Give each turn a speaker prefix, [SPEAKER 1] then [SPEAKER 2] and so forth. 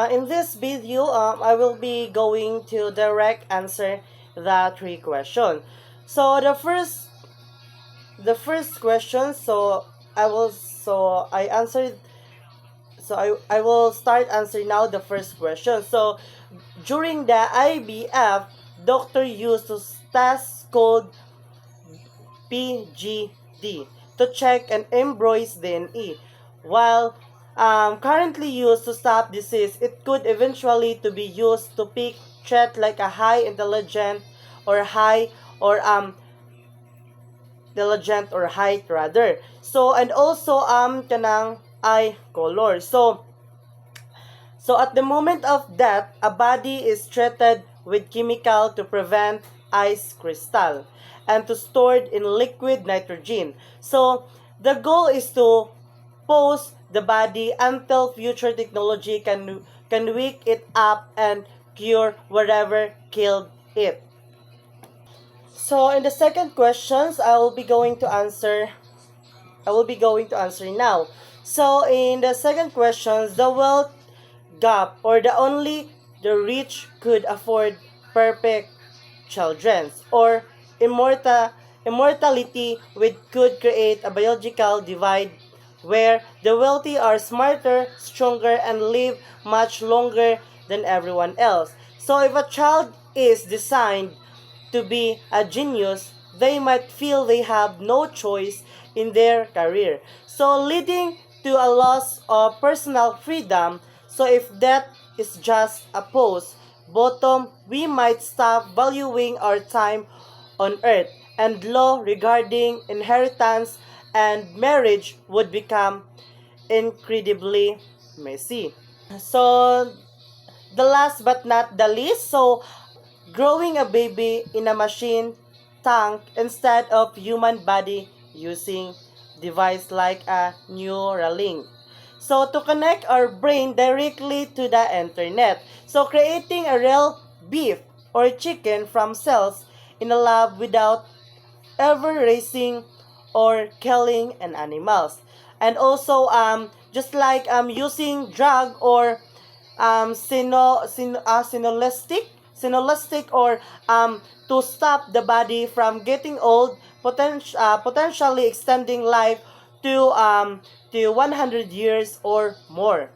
[SPEAKER 1] In this video, I will be going to direct answer the three questions. So the first question. I answered. I will start answering now the first question. So during the IVF, doctor used to test called PGD to check an embryo's DNA. While currently used to stop disease, it could eventually to be used to pick threat like a high intelligent or high or intelligent or height rather. So and also kanang eye color. So at the moment of death, a body is treated with chemical to prevent ice crystal and to stored in liquid nitrogen. So the goal is to pause the body until future technology can wake it up and cure whatever killed it. So in the second questions, I will be going to answer now. So in the second questions, the wealth gap or the rich could afford perfect children or immortality which could create a biological divide where the wealthy are smarter, stronger, and live much longer than everyone else. So if a child is designed to be a genius, they might feel they have no choice in their career. So leading to a loss of personal freedom. So if that is just a pose, bottom, we might stop valuing our time on earth, and law regarding inheritance and marriage would become incredibly messy. So the last but not the least, so growing a baby in a machine tank instead of human body using device like a Neuralink. So to connect our brain directly to the internet. So creating a real beef or chicken from cells in a lab without ever raising or killing an animals. And also just like using drug or sinolistic or to stop the body from getting old, potentially extending life to 100 years or more.